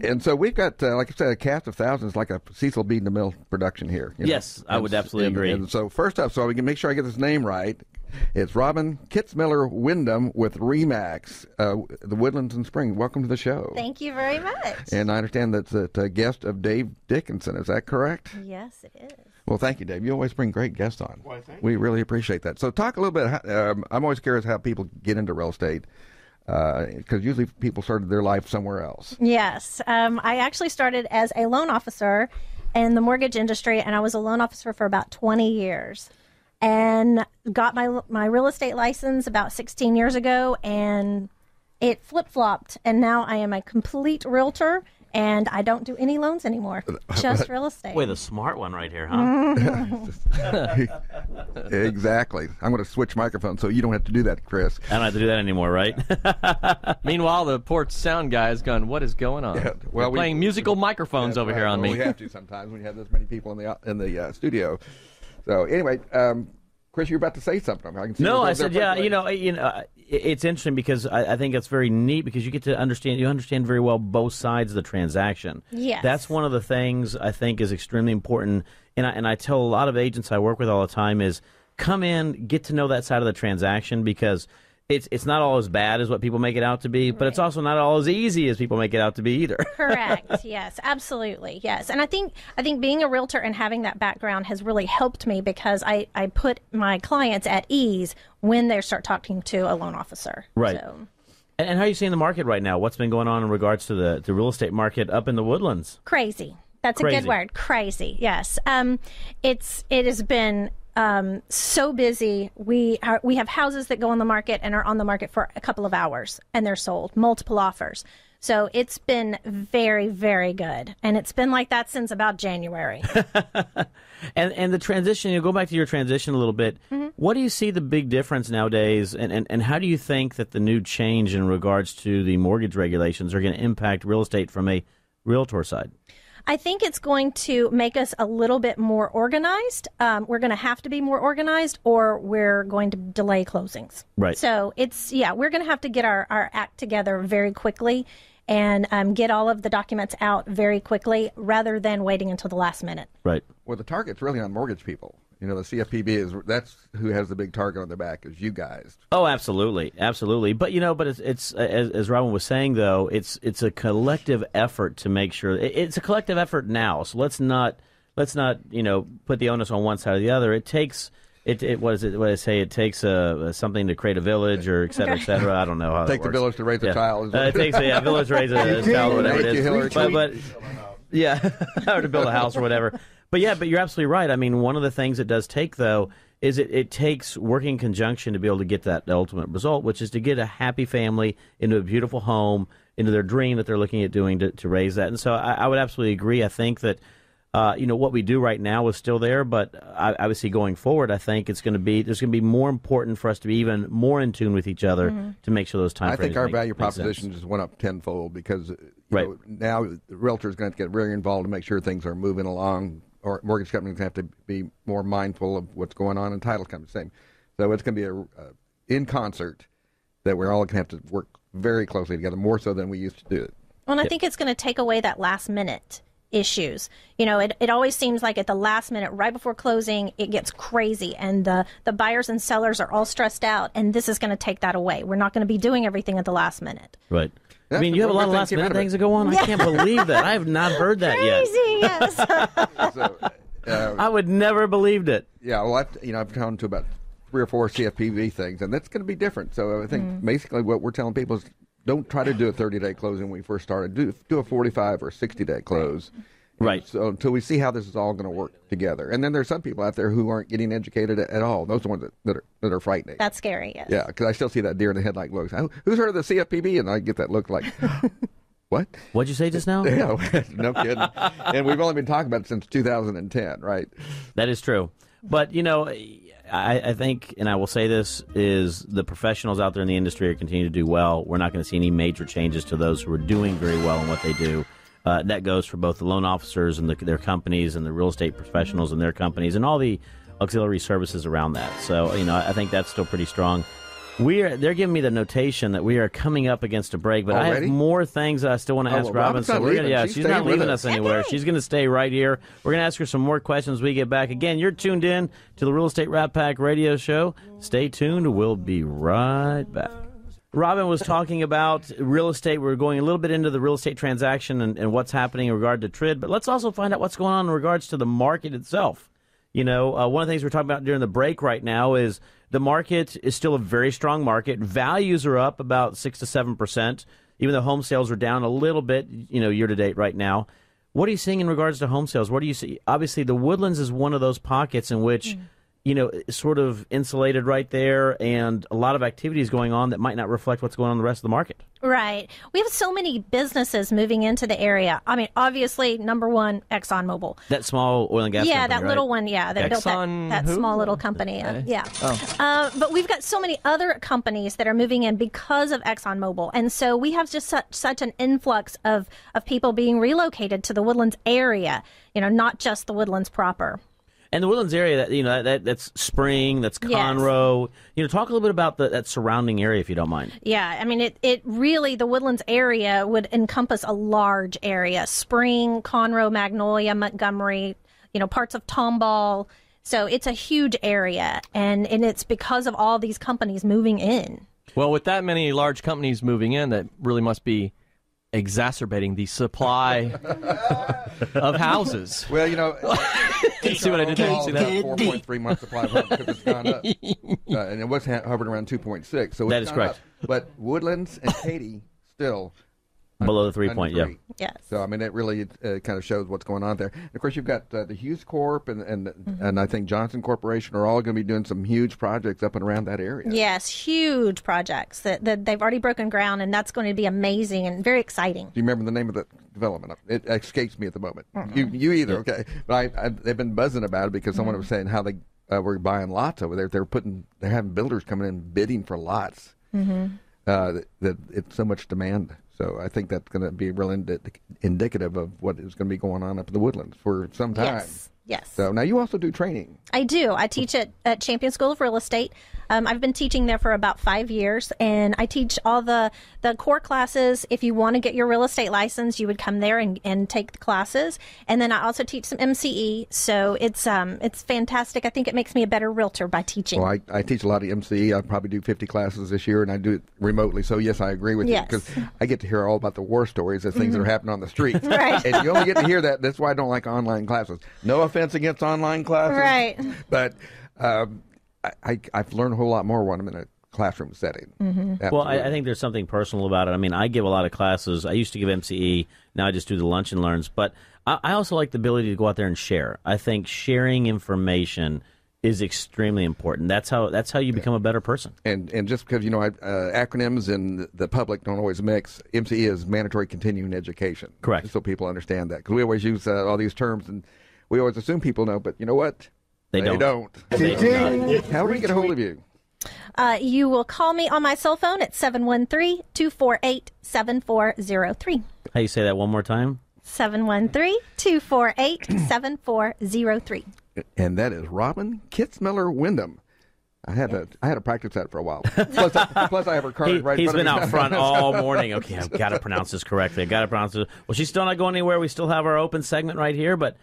And so we've got, like I said, a cast of thousands, like a Cecil B. DeMille production here. Yes, I would absolutely agree. And so first up, so we can make sure I get his name right, it's Robin Kitzmiller-Windham with Remax, the Woodlands in Spring. Welcome to the show. Thank you very much. And I understand that's a guest of Dave Dickinson. Is that correct? Yes, it is. Well, thank you, Dave. You always bring great guests on. Why, thank We really appreciate that. So talk a little bit. I'm always curious how people get into real estate, because usually people started their life somewhere else. Yes. I actually started as a loan officer in the mortgage industry, and I was a loan officer for about 20 years. And got my real estate license about 16 years ago, and it flip-flopped. And now I am a complete realtor, and I don't do any loans anymore, just real estate. Boy, the smart one right here, huh? Exactly. I'm going to switch microphones so you don't have to do that, Chris. I don't have to do that anymore, right? Meanwhile, the port sound guy is going, what is going on? Yeah, well, We're playing musical microphones over here on well, me. We have to sometimes when you have this many people in the studio. So anyway, Chris, you're about to say something. I can see No, I said, yeah, it's interesting because I think it's very neat because you get to understand very well both sides of the transaction. Yes. That's one of the things I think is extremely important, and I tell a lot of agents I work with all the time is come in, get to know that side of the transaction because it's not all as bad as what people make it out to be, but it's also not all as easy as people make it out to be either. Correct. Yes, absolutely. Yes. And I think being a realtor and having that background has really helped me because I put my clients at ease when they start talking to a loan officer. Right. So. And how are you seeing the market right now? What's been going on in regards to the real estate market up in the Woodlands? Crazy. That's Crazy. a good word. Crazy. Yes. It has been so busy. We have houses that go on the market and are on the market for a couple of hours and they're sold, multiple offers. So it's been very, very good. And it's been like that since about January. And the transition, go back to your transition a little bit. Mm-hmm. What do you see the big difference nowadays? And how do you think that the new change in regards to the mortgage regulations are going to impact real estate from a realtor side? I think it's going to make us a little bit more organized. We're going to have to be more organized or we're going to delay closings. Right. So we're going to have to get our act together very quickly and get all of the documents out very quickly rather than waiting until the last minute. Right. Well, the target's really on mortgage people. The CFPB that's who has the big target on their back is you guys. Oh, absolutely, absolutely. But it's as Robin was saying though, it's a collective effort to make sure it's a collective effort now. So let's not put the onus on one side or the other. It takes what did I say? It takes something to create a village or et cetera, et cetera. I don't know how. Take the village to raise a child. It takes a village to raise a child, whatever it is. But or to build a house or whatever. But you're absolutely right. I mean, one of the things it does take, though, is it takes working in conjunction to be able to get that ultimate result, which is to get a happy family into a beautiful home, into their dream that they're looking at doing to raise that. And so I would absolutely agree. I think that, what we do right now is still there, but obviously going forward, I think there's going to be more important for us to be even more in tune with each other to make sure those time frames I think our value make proposition sense. just went up tenfold because Right. Now the realtor is going to get very involved to make sure things are moving along. Or mortgage companies have to be more mindful of what's going on, and title companies the same. So it's going to be in concert that we're all going to have to work very closely together, more so than we used to do it. Well, and I think it's going to take away that last minute issues. It always seems like at the last minute, right before closing, it gets crazy, and the buyers and sellers are all stressed out, and this is going to take that away. We're not going to be doing everything at the last minute. Right. That's you have a lot of last minute things that go on? Yeah. I can't believe that. I have not heard that Yes. So, I would never have believed it. Yeah, well, I've gone to about 3 or 4 CFPB things, and that's going to be different. So I think basically what we're telling people is don't try to do a 30-day closing when we first started. Do a 45 or 60-day close. Right. So until we see how this is all going to work together. And then there's some people out there who aren't getting educated at all. Those are the ones that are frightening. That's scary, yes. Yeah, because I still see that deer in the headlight look. Who's heard of the CFPB? And I get that look like, what? What'd you say just now? Yeah, no kidding. And we've only been talking about it since 2010, right? That is true. But, I think, and I will say this, is the professionals out there in the industry are continuing to do well. We're not going to see any major changes to those who are doing very well in what they do. That goes for both the loan officers and their companies and the real estate professionals and their companies and all the auxiliary services around that. So, I think that's still pretty strong. They're giving me the notation that we are coming up against a break, but Already? I have more things that I still want to ask well, Robin. So we're gonna, she's not leaving us anywhere. She's going to stay right here. We're going to ask her some more questions when we get back. Again, you're tuned in to the Real Estate Rat Pack radio show. Stay tuned. We'll be right back. Robin was talking about real estate. We're going a little bit into the real estate transaction and what's happening in regard to TRID, but let's also find out what's going on in regards to the market itself. You know, one of the things we're talking about during the break right now is the market is still a very strong market. Values are up about 6 to 7%, even though home sales are down a little bit, year to date right now. What are you seeing in regards to home sales? What do you see? Obviously, the Woodlands is one of those pockets in which, sort of insulated right there, and a lot of activities going on that might not reflect what's going on in the rest of the market. Right. We have so many businesses moving into the area. I mean, obviously, number one, ExxonMobil. That small oil and gas company, that right? little one, that built that who? small little company. Okay. But we've got so many other companies that are moving in because of ExxonMobil. And so we have just such an influx of people being relocated to the Woodlands area, not just the Woodlands proper. And the Woodlands area, that's Spring, that's Conroe. Yes. Talk a little bit about that surrounding area, if you don't mind. Yeah, I mean, it really, the Woodlands area would encompass a large area. Spring, Conroe, Magnolia, Montgomery, parts of Tomball. So it's a huge area, and it's because of all these companies moving in. Well, with that many large companies moving in, that really must be exacerbating the supply of houses. Well, see what I did there? See that? 4.3 months supply of homes because it's gone up, and it was hovering around 2.6. So that it's is correct. Up. But Woodlands and Katy still below the 3 point. Yeah. Yes. So I mean, it really kind of shows what's going on there. And of course, you've got the Hughes Corp and I think Johnson Corporation are all going to be doing some huge projects up and around that area. Yes, huge projects that they've already broken ground, and that's going to be amazing and very exciting. Do you remember the name of the development? It escapes me at the moment. You either, okay? But they've been buzzing about it because someone was saying how they were buying lots over there. They're having builders coming in bidding for lots. That it's so much demand. So I think that's going to be real indicative of what is going to be going on up in the Woodlands for some time. Yes. So now you also do training. I do. I teach at Champion School of Real Estate. I've been teaching there for about 5 years, and I teach all the core classes. If you want to get your real estate license, you would come there and take the classes. And then I also teach some MCE. So it's fantastic. I think it makes me a better realtor by teaching. Well, I teach a lot of MCE. I probably do 50 classes this year, and I do it remotely. So yes, I agree with you because I get to hear all about the war stories of things that are happening on the street. Right. And you only get to hear that. That's why I don't like online classes. No offense against online classes. Right. But I've learned a whole lot more when I'm in a classroom setting. Well, I think there's something personal about it. I mean, I give a lot of classes. I used to give MCE. Now I just do the lunch and learns. But I also like the ability to go out there and share. I think sharing information is extremely important. That's how you become a better person. And just because, acronyms and the public don't always mix, MCE is mandatory continuing education. Correct. So people understand that. Because we always use all these terms, and we always assume people know, but you know what? They don't. They do. How do we get a hold of you? You will call me on my cell phone at 713-248-7403. How you say that one more time? 713-248-7403. And that is Robin Kitzmiller Windham. I had to practice that for a while. Plus I have her card right in front of me. He's been out front all morning. Okay, I've got to pronounce this correctly. I've got to pronounce it. Well, she's still not going anywhere. We still have our open segment right here, but